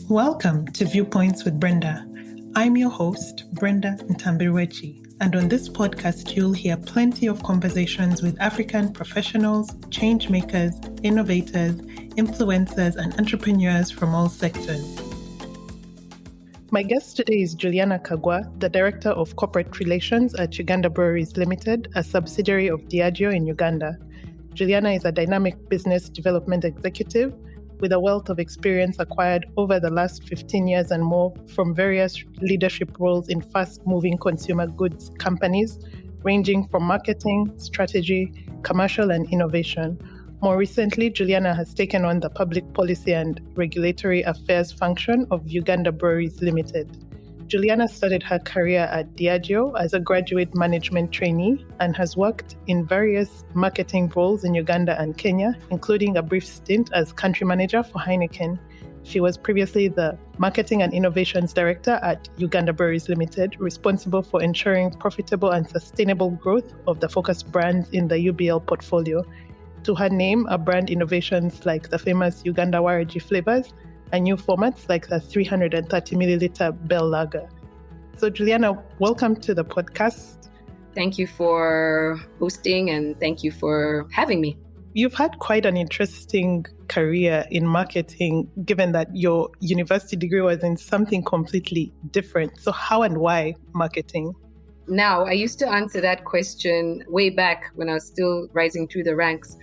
Welcome to Viewpoints with Brenda. I'm your host, Brenda Ntambirwechi, and on this podcast, you'll hear plenty of conversations with African professionals, change makers, innovators, influencers, and entrepreneurs from all sectors. My guest today is Juliana Kagwa, the Director of Corporate Relations at Uganda Breweries Limited, a subsidiary of Diageo in Uganda. Juliana is a dynamic business development executive with a wealth of experience acquired over the last 15 years and more from various leadership roles in fast-moving consumer goods companies, ranging from marketing, strategy, commercial, and innovation. More recently, Juliana has taken on the public policy and regulatory affairs function of Uganda Breweries Limited. Juliana started her career at Diageo as a graduate management trainee and has worked in various marketing roles in Uganda and Kenya, including a brief stint as country manager for Heineken. She was previously the Marketing and Innovations Director at Uganda Breweries Limited, responsible for ensuring profitable and sustainable growth of the focus brands in the UBL portfolio. To her name are brand innovations like the famous Uganda Waragi flavors and new formats like the 330 milliliter Bell Lager. So Juliana, welcome to the podcast. Thank you for hosting and thank you for having me. You've had quite an interesting career in marketing, given that your university degree was in something completely different. So how and why marketing? Now, I used to answer that question way back when I was still rising through the ranks.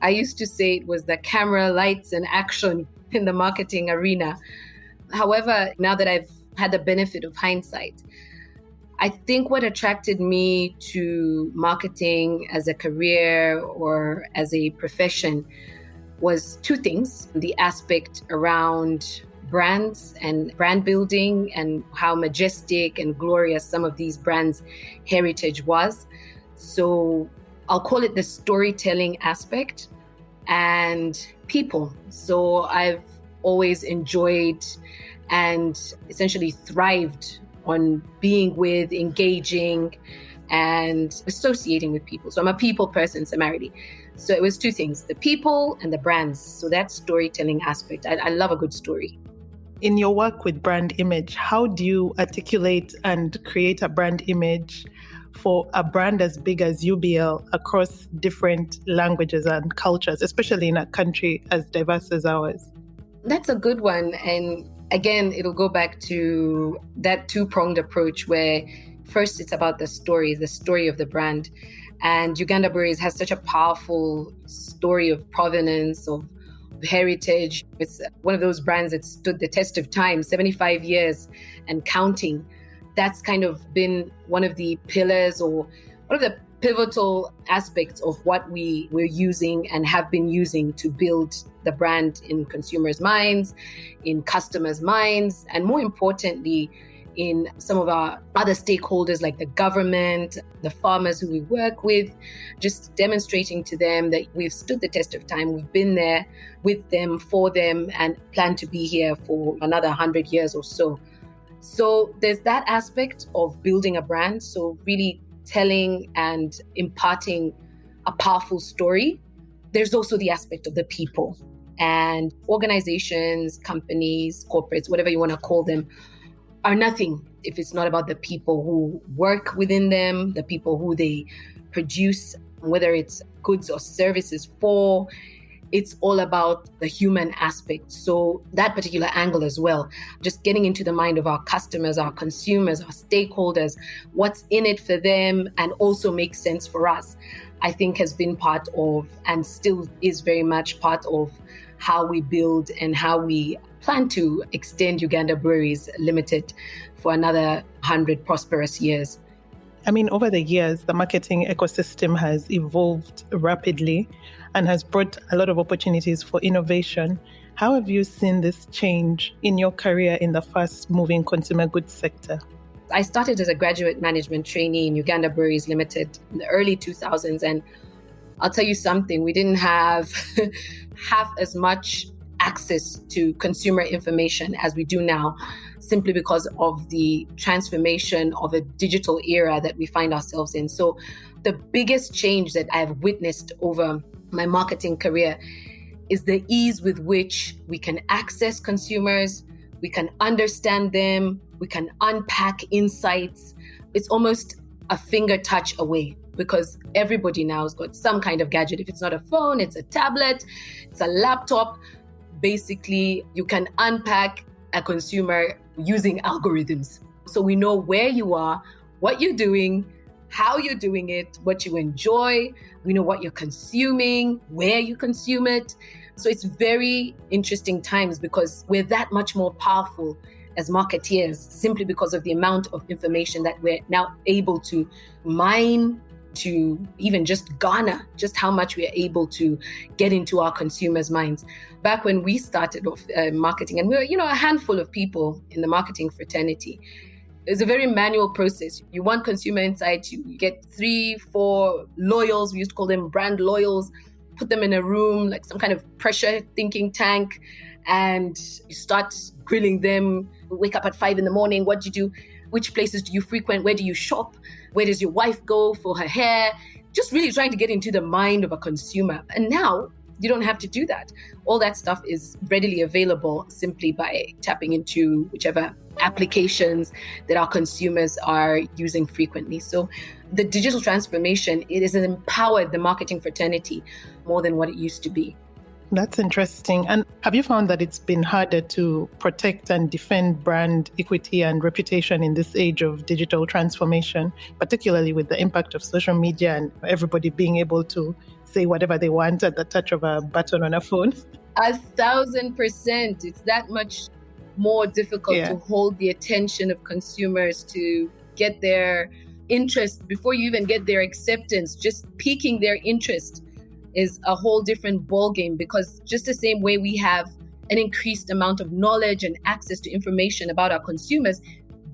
I used to say it was the camera, lights, and action in the marketing arena. However, now that I've had the benefit of hindsight, I think what attracted me to marketing as a career or as a profession was two things: the aspect around brands and brand building and how majestic and glorious some of these brands' heritage was. So I'll call it the storytelling aspect, and people. So I've always enjoyed and essentially thrived on being with, engaging, and associating with people. So I'm a people person summarily. So it was two things: the people and the brands. So that storytelling aspect. I love a good story. In your work with brand image, how do you articulate and create a brand image for a brand as big as UBL across different languages and cultures, especially in a country as diverse as ours? That's a good one. And again, it'll go back to that two-pronged approach where first it's about the story of the brand. And Uganda Breweries has such a powerful story of provenance, of heritage. It's one of those brands that stood the test of time, 75 years and counting. That's kind of been one of the pillars or one of the pivotal aspects of what we're using and have been using to build the brand in consumers' minds, in customers' minds, and more importantly, in some of our other stakeholders like the government, the farmers who we work with, just demonstrating to them that we've stood the test of time, we've been there with them, for them, and plan to be here for another 100 years or so. So there's that aspect of building a brand, so really telling and imparting a powerful story. There's also the aspect of the people, and organizations, companies, corporates, whatever you want to call them, are nothing if it's not about the people who work within them, the people who they produce, whether it's goods or services for. It's all about the human aspect. So that particular angle as well, just getting into the mind of our customers, our consumers, our stakeholders, what's in it for them and also makes sense for us, I think has been part of and still is very much part of how we build and how we plan to extend Uganda Breweries Limited for another 100 prosperous years. I mean, over the years, the marketing ecosystem has evolved rapidly and has brought a lot of opportunities for innovation. How have you seen this change in your career in the fast-moving consumer goods sector? I started as a graduate management trainee in Uganda Breweries Limited in the early 2000s. And I'll tell you something, we didn't have half as much access to consumer information as we do now, simply because of the transformation of a digital era that we find ourselves in. So the biggest change that I've witnessed over my marketing career is the ease with which we can access consumers, we can understand them, we can unpack insights. It's almost a finger touch away because everybody now has got some kind of gadget. If it's not a phone, it's a tablet, it's a laptop. Basically, you can unpack a consumer using algorithms. So we know where you are, what you're doing, how you're doing it, what you enjoy. We know what you're consuming, where you consume it. So it's very interesting times because we're that much more powerful as marketeers simply because of the amount of information that we're now able to mine, to even just garner, just how much we are able to get into our consumers' minds. Back when we started off marketing, and we were, a handful of people in the marketing fraternity, it's a very manual process. You want consumer insights, you get 3-4 loyals, we used to call them brand loyals, put them in a room, like some kind of pressure thinking tank, and you start grilling them. Wake up at 5 a.m. What do you do? Which places do you frequent? Where do you shop? Where does your wife go for her hair? Just really trying to get into the mind of a consumer. And now you don't have to do that. All that stuff is readily available simply by tapping into whichever applications that our consumers are using frequently. So the digital transformation, it has empowered the marketing fraternity more than what it used to be. That's interesting. And have you found that it's been harder to protect and defend brand equity and reputation in this age of digital transformation, particularly with the impact of social media and everybody being able to say whatever they want at the touch of a button on a phone? 1,000%. It's that much more difficult to hold the attention of consumers, to get their interest before you even get their acceptance. Just piquing their interest is a whole different ballgame, because just the same way we have an increased amount of knowledge and access to information about our consumers,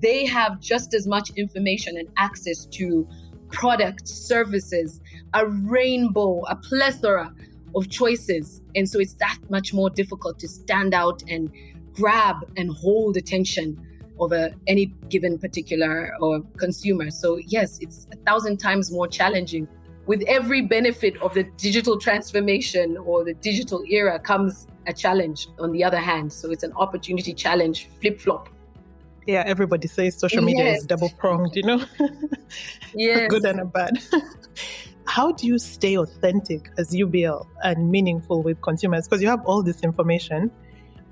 they have just as much information and access to products, services, a rainbow, a plethora of choices. And so it's that much more difficult to stand out and grab and hold attention of any given particular or consumer. So yes, it's 1,000 times more challenging. With every benefit of the digital transformation or the digital era comes a challenge on the other hand. So it's an opportunity challenge, flip-flop. Yeah, everybody says social media is double-pronged, Yes. A good and a bad. How do you stay authentic as UBL and meaningful with consumers? Because you have all this information,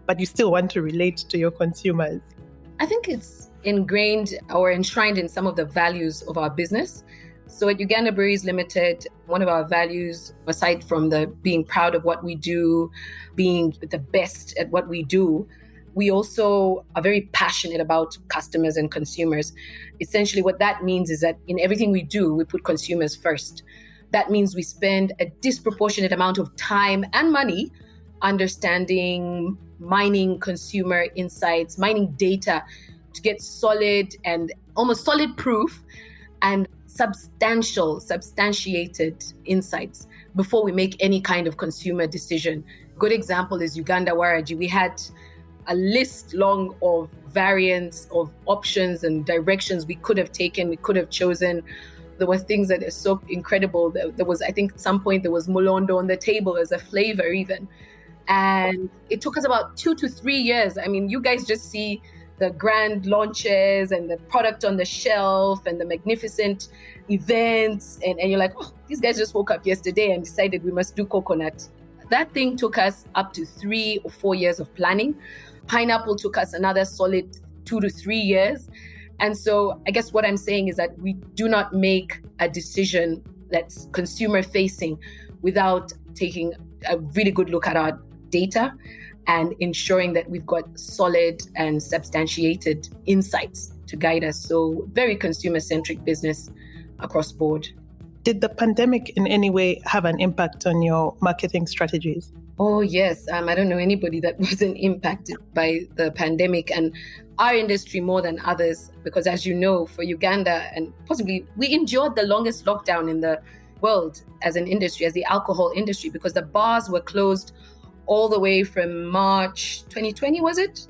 but you still want to relate to your consumers. I think it's ingrained or enshrined in some of the values of our business. So at Uganda Breweries Limited, one of our values, aside from the being proud of what we do, being the best at what we do, we also are very passionate about customers and consumers. Essentially, what that means is that in everything we do, we put consumers first. That means we spend a disproportionate amount of time and money understanding, mining consumer insights, mining data to get solid and almost solid proof and substantiated insights before we make any kind of consumer decision. Good example is Uganda Waragi. We had a list long of variants, of options and directions we could have taken, we could have chosen. There were things that are so incredible. There was, I think at some point, there was Mulondo on the table as a flavor even. And it took us about 2 to 3 years. I mean, you guys just see the grand launches and the product on the shelf and the magnificent events. And you're like, oh, these guys just woke up yesterday and decided we must do coconut. That thing took us up to 3 or 4 years of planning. Pineapple took us another solid 2 to 3 years. And so I guess what I'm saying is that we do not make a decision that's consumer facing without taking a really good look at our data and ensuring that we've got solid and substantiated insights to guide us. So very consumer-centric business across board. Did the pandemic in any way have an impact on your marketing strategies? Oh, yes. I don't know anybody that wasn't impacted by the pandemic, and our industry more than others, because as you know, for Uganda and possibly we endured the longest lockdown in the world as an industry, as the alcohol industry, because the bars were closed all the way from March 2020, was it?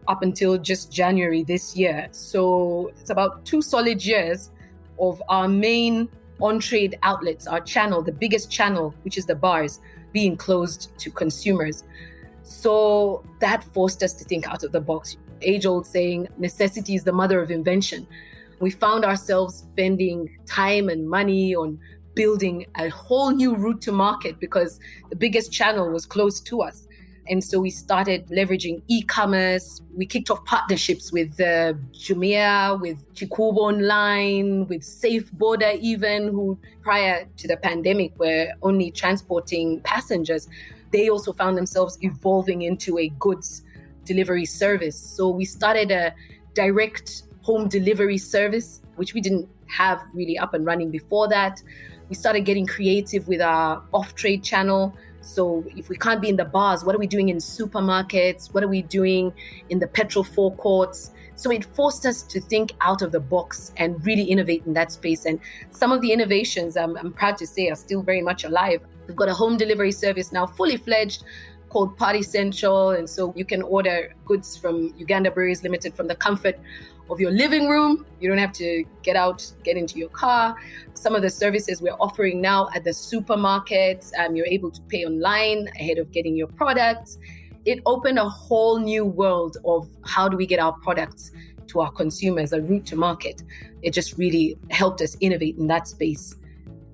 Up until just January this year. So it's about 2 solid years of our main on-trade outlets, our channel, the biggest channel, which is the bars, being closed to consumers. So that forced us to think out of the box. age-old saying, necessity is the mother of invention. We found ourselves spending time and money on building a whole new route to market because the biggest channel was close to us. And so we started leveraging e-commerce. We kicked off partnerships with Jumia, with Chikubo Online, with Safe Border even, who prior to the pandemic were only transporting passengers. They also found themselves evolving into a goods delivery service. So we started a direct home delivery service, which we didn't have really up and running before that. We started getting creative with our off-trade channel. So if we can't be in the bars, what are we doing in supermarkets? What are we doing in the petrol forecourts? So it forced us to think out of the box and really innovate in that space. And some of the innovations, I'm proud to say, are still very much alive. We've got a home delivery service now fully fledged called Party Central. And so you can order goods from Uganda Breweries Limited from the comfort of your living room. You don't have to get into your car. Some of the services we're offering now at the supermarkets, you're able to pay online ahead of getting your products. It opened a whole new world of how do we get our products to our consumers, a route to market. It just really helped us innovate in that space.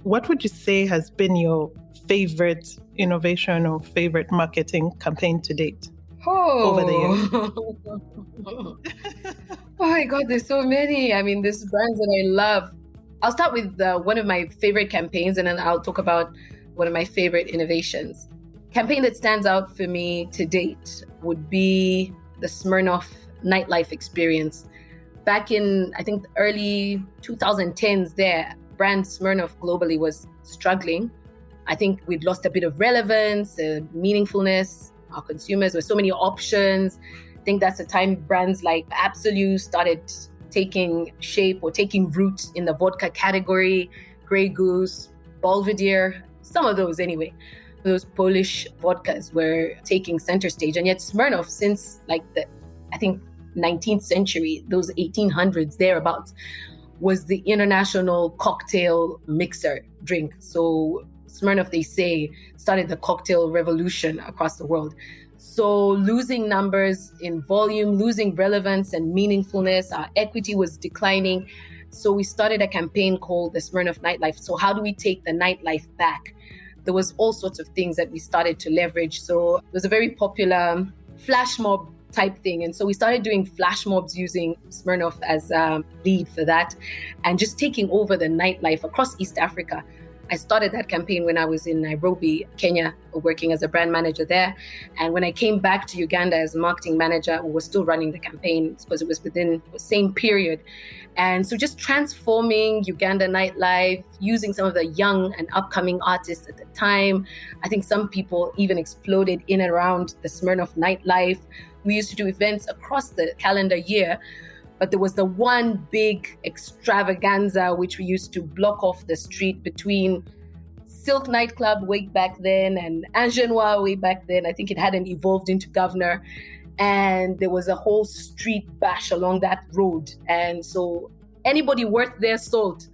What would you say has been your favorite innovation or favorite marketing campaign to date over the years? Oh my God, there's so many. I mean, there's brands that I love. I'll start with one of my favorite campaigns, and then I'll talk about one of my favorite innovations. Campaign that stands out for me to date would be the Smirnoff Nightlife Experience. Back in, I think, the early 2010s there, brand Smirnoff globally was struggling. I think we'd lost a bit of relevance, meaningfulness. Our consumers were so many options. I think that's the time brands like Absolute started taking shape or taking root in the vodka category. Grey Goose, Belvedere, some of those anyway. Those Polish vodkas were taking center stage. And yet Smirnoff, since like the, I think, 19th century, those 1800s thereabouts, was the international cocktail mixer drink. So Smirnoff, they say, started the cocktail revolution across the world. So losing numbers in volume, losing relevance and meaningfulness, our equity was declining. So we started a campaign called the Smirnoff Nightlife. So how do we take the nightlife back? There was all sorts of things that we started to leverage. So it was a very popular flash mob type thing. And so we started doing flash mobs using Smirnoff as a lead for that and just taking over the nightlife across East Africa. I started that campaign when I was in Nairobi, Kenya, working as a brand manager there. And when I came back to Uganda as a marketing manager, we were still running the campaign because it was within the same period. And so just transforming Uganda nightlife, using some of the young and upcoming artists at the time. I think some people even exploded in and around the Smirnoff nightlife. We used to do events across the calendar year. But there was the one big extravaganza, which we used to block off the street between Silk Nightclub way back then and Angenois way back then. I think it hadn't evolved into Governor. And there was a whole street bash along that road. And so anybody worth their salt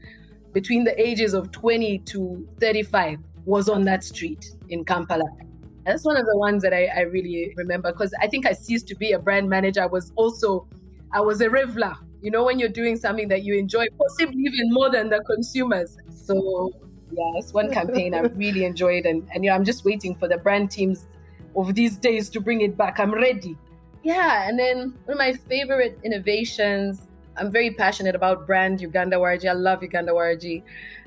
between the ages of 20 to 35 was on that street in Kampala. And that's one of the ones that I really remember because I think I ceased to be a brand manager. I was a reveler, you know, when you're doing something that you enjoy, possibly even more than the consumers. So yeah, it's one campaign I've really enjoyed. And you know, I'm just waiting for the brand teams of these days to bring it back. I'm ready. Yeah, and then one of my favorite innovations, I'm very passionate about brand Uganda Waragi. I love Uganda Waragi.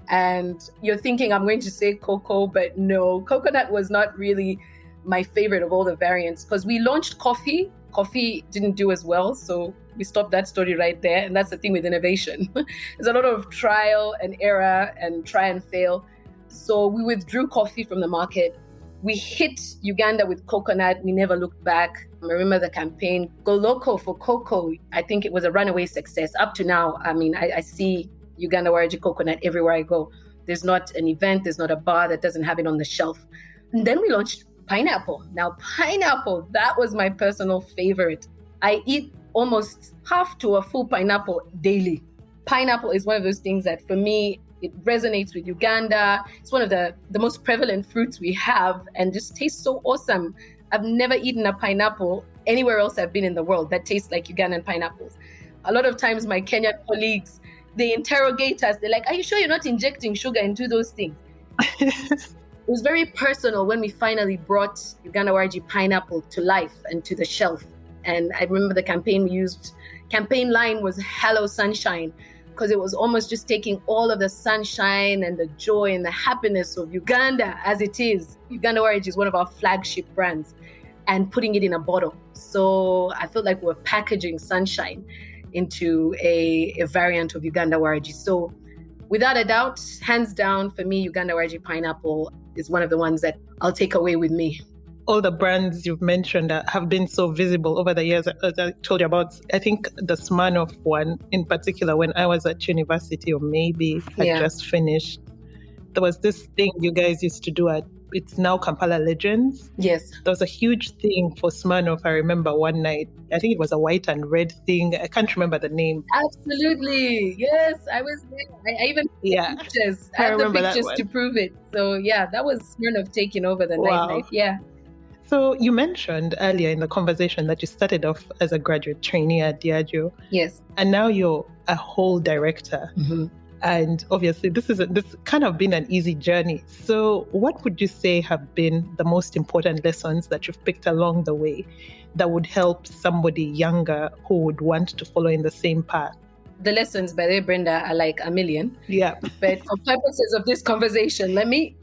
And you're thinking I'm going to say cocoa, but no, coconut was not really my favorite of all the variants because we launched coffee. Coffee didn't do as well, so we stopped that story right there. And that's the thing with innovation. There's a lot of trial and error and try and fail. So we withdrew coffee from the market. We hit Uganda with coconut. We never looked back. I remember the campaign, Go Loco for Cocoa. I think it was a runaway success. Up to now, I mean, I see Uganda Waragi coconut everywhere I go. There's not an event, there's not a bar that doesn't have it on the shelf. And then we launched pineapple. Now, pineapple, that was my personal favorite. I eat almost half to a full pineapple daily. Pineapple is one of those things that for me, It resonates with Uganda. It's one of the most prevalent fruits we have and just tastes so awesome. I've never eaten a pineapple anywhere else I've been in the world that tastes like Ugandan pineapples. A lot of times my Kenyan colleagues, they interrogate us. They're like, are you sure you're not injecting sugar into those things? It was very personal when we finally brought Uganda Waragi Pineapple to life and to the shelf. And I remember the campaign line was Hello Sunshine, because it was almost just taking all of the sunshine and the joy and the happiness of Uganda as it is. Uganda Waragi is one of our flagship brands, and putting it in a bottle. So I felt like we're packaging sunshine into a variant of Uganda Waragi. So without a doubt, hands down, for me, Uganda Waragi Pineapple is one of the ones that I'll take away with me. All the brands you've mentioned have been so visible over the years. As I told you about, I think the Smirnoff one in particular, when I was at university or maybe had just finished, there was this thing you guys used to do it's now Kampala Legends. Yes. There was a huge thing for Smirnoff. I remember one night, I think it was a white and red thing. I can't remember the name. Absolutely. Yes, I was there. I even have pictures. I have the pictures to prove it. So yeah, that was Smirnoff taking over the nightlife. Yeah. So you mentioned earlier in the conversation that you started off as a graduate trainee at Diageo. Yes. And now you're a whole director. Mm-hmm. And obviously this kind of been an easy journey. So what would you say have been the most important lessons that you've picked along the way that would help somebody younger who would want to follow in the same path? The lessons, by the way, Brenda, are like a million. Yeah. But for purposes of this conversation, let me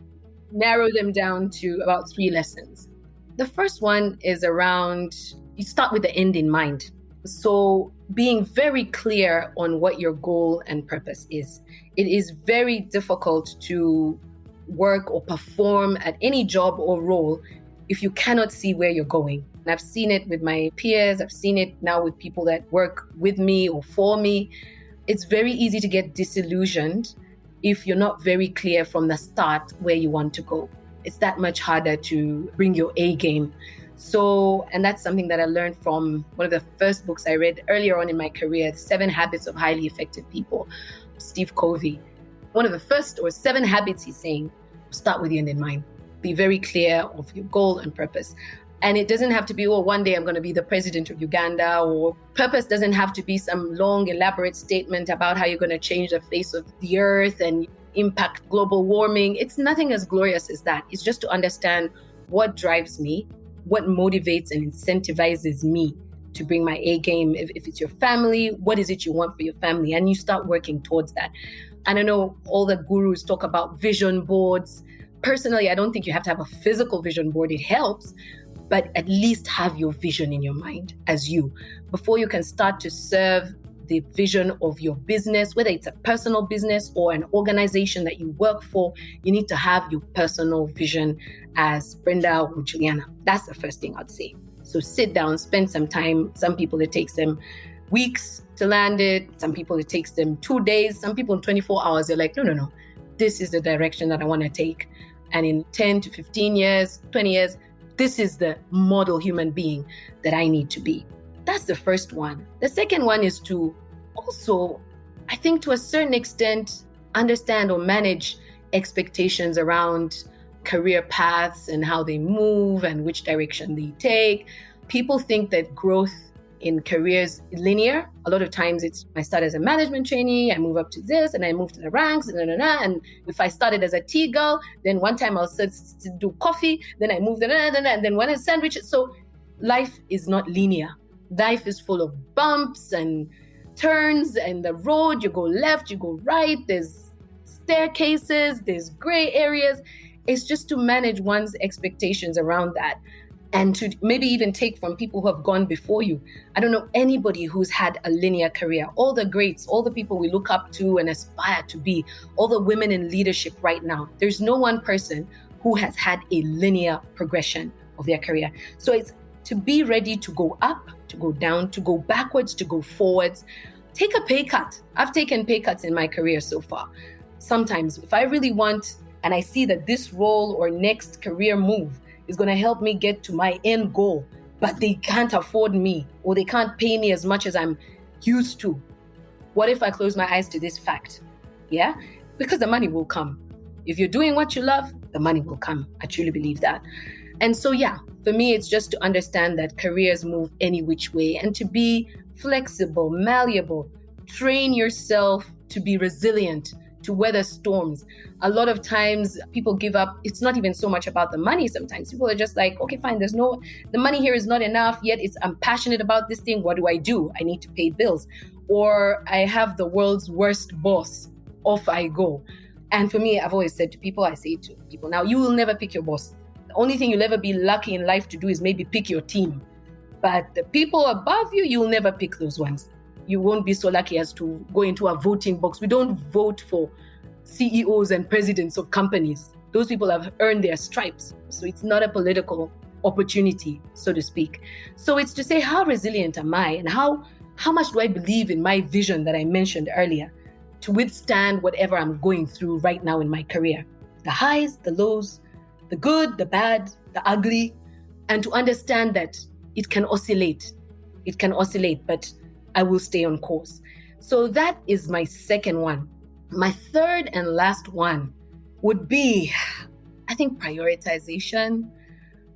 narrow them down to about 3 lessons. The first one is around, you start with the end in mind. So being very clear on what your goal and purpose is. It is very difficult to work or perform at any job or role if you cannot see where you're going. And I've seen it with my peers. I've seen it now with people that work with me or for me. It's very easy to get disillusioned if you're not very clear from the start where you want to go. It's that much harder to bring your A game. So, and that's something that I learned from one of the first books I read earlier on in my career, 7 Habits of Highly Effective People, Steve Covey. One of the first 7 habits he's saying, start with the end in mind. Be very clear of your goal and purpose. And it doesn't have to be, one day I'm going to be the president of Uganda, or purpose doesn't have to be some long, elaborate statement about how you're going to change the face of the earth and impact global warming. It's nothing as glorious as that. It's just to understand what drives me, what motivates and incentivizes me to bring my A game. If it's your family, what is it you want for your family? And you start working towards that. And I know all the gurus talk about vision boards. Personally, I don't think you have to have a physical vision board. It helps, but at least have your vision in your mind as you, before you can start to serve the vision of your business, whether it's a personal business or an organization that you work for. You need to have your personal vision as Brenda or Juliana. That's the first thing I'd say. So sit down, spend some time. Some people, it takes them weeks to land it. Some people, it takes them 2 days. Some people in 24 hours, they're like, no. This is the direction that I want to take. And in 10 to 15 years, 20 years, this is the model human being that I need to be. That's the first one. The second one is to also, I think to a certain extent, understand or manage expectations around career paths and how they move and which direction they take. People think that growth in careers is linear. A lot of times it's, I start as a management trainee, I move up to this, and I move to the ranks, and if I started as a tea girl, then one time I'll sit to do coffee, then I move, and then one is sandwiches. So life is not linear. Life is full of bumps and turns, and the road, you go left, you go right, there's staircases, there's gray areas. It's just to manage one's expectations around that, and to maybe even take from people who have gone before you. I don't know anybody who's had a linear career. All the greats, all the people we look up to and aspire to be, all the women in leadership right now, there's no one person who has had a linear progression of their career. So it's to be ready to go up, to go down, to go backwards, to go forwards. Take a pay cut. I've taken pay cuts in my career so far. Sometimes if I really want, and I see that this role or next career move is going to help me get to my end goal, but they can't afford me or they can't pay me as much as I'm used to. What if I close my eyes to this fact? Yeah. because the money will come. If you're doing what you love, the money will come. I truly believe that. And so, for me, it's just to understand that careers move any which way and to be flexible, malleable, train yourself to be resilient, to weather storms. A lot of times people give up. It's not even so much about the money. Sometimes people are just like, okay, fine, the money here is not enough, yet I'm passionate about this thing. What do? I need to pay bills. Or I have the world's worst boss. Off I go. And for me, I've always said to people, now you will never pick your boss. The only thing you'll ever be lucky in life to do is maybe pick your team. But the people above you, you'll never pick those ones. You won't be so lucky as to go into a voting box. We don't vote for CEOs and presidents of companies. Those people have earned their stripes. So it's not a political opportunity, so to speak. So it's to say, how resilient am I? And how much do I believe in my vision that I mentioned earlier to withstand whatever I'm going through right now in my career? The highs, the lows, the good, the bad, the ugly, and to understand that it can oscillate. It can oscillate, but I will stay on course. So that is my second one. My third and last one would be, I think, prioritization.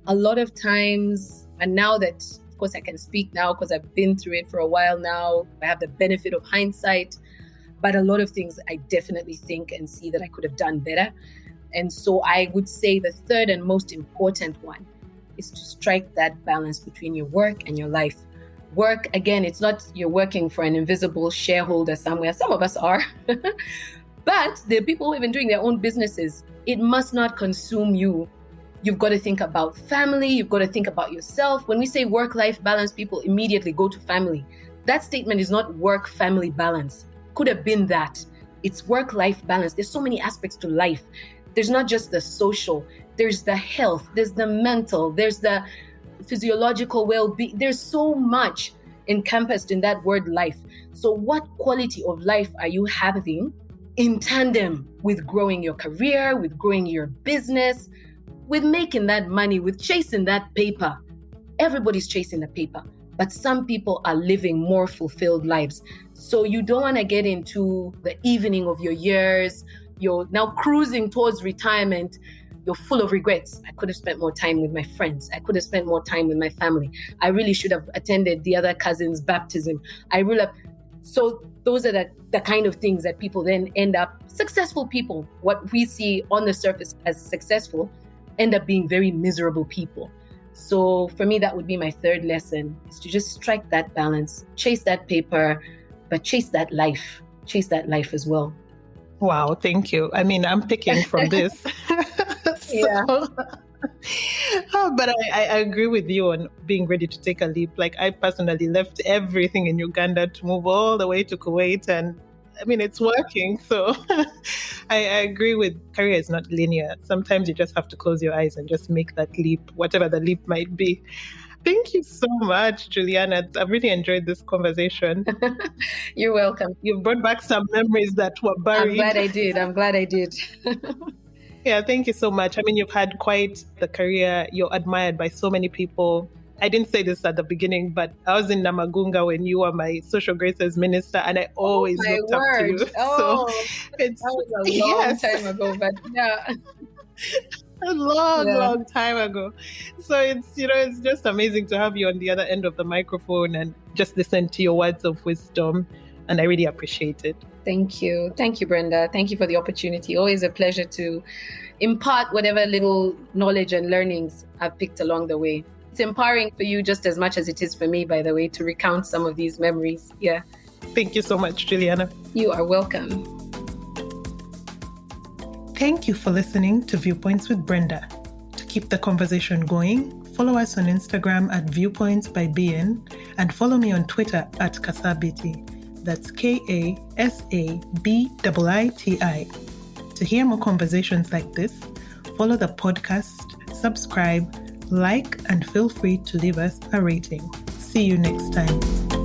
A lot of times, and now that, of course, I can speak now because I've been through it for a while now, I have the benefit of hindsight, but a lot of things I definitely think and see that I could have done better. And so I would say the third and most important one is to strike that balance between your work and your life. Work, again, it's not you're working for an invisible shareholder somewhere. Some of us are. But there are people who have been doing their own businesses. It must not consume you. You've got to think about family. You've got to think about yourself. When we say work-life balance, people immediately go to family. That statement is not work-family balance. Could have been that. It's work-life balance. There's so many aspects to life. There's not just the social. There's the health. There's the mental. There's the physiological well-being. There's so much encompassed in that word life. So what quality of life are you having in tandem with growing your career, with growing your business, with making that money, with chasing that paper? Everybody's chasing the paper, but some people are living more fulfilled lives. So you don't want to get into the evening of your years. You're now cruising towards retirement. You're full of regrets. I could have spent more time with my friends. I could have spent more time with my family. I really should have attended the other cousin's baptism. So those are the kind of things that people then end up, successful people, what we see on the surface as successful, end up being very miserable people. So for me, that would be my third lesson, is to just strike that balance, chase that paper, but chase that life as well. Wow, thank you. I mean, I'm picking from this. Yeah. But I agree with you on being ready to take a leap. Like, I personally left everything in Uganda to move all the way to Kuwait, and I mean, it's working. So I agree with career is not linear. Sometimes you just have to close your eyes and just make that leap, whatever the leap might be. Thank you so much, Juliana. I've really enjoyed this conversation. You're welcome. You brought back some memories that were buried. I'm glad I did. Yeah, thank you so much. I mean, you've had quite the career. You're admired by so many people. I didn't say this at the beginning, but I was in Namagunga when you were my social graces minister, and I always looked up to you. Oh, so that was a long time ago, but yeah. A long time ago. So it's just amazing to have you on the other end of the microphone and just listen to your words of wisdom. And I really appreciate it. Thank you. Thank you, Brenda. Thank you for the opportunity. Always a pleasure to impart whatever little knowledge and learnings I've picked along the way. It's empowering for you just as much as it is for me, by the way, to recount some of these memories. Yeah. Thank you so much, Juliana. You are welcome. Thank you for listening to Viewpoints with Brenda. To keep the conversation going, follow us on Instagram at Viewpoints by BN and follow me on Twitter at Kasabiti. That's KASABIITI. To hear more conversations like this, follow the podcast, subscribe, like, and feel free to leave us a rating. See you next time.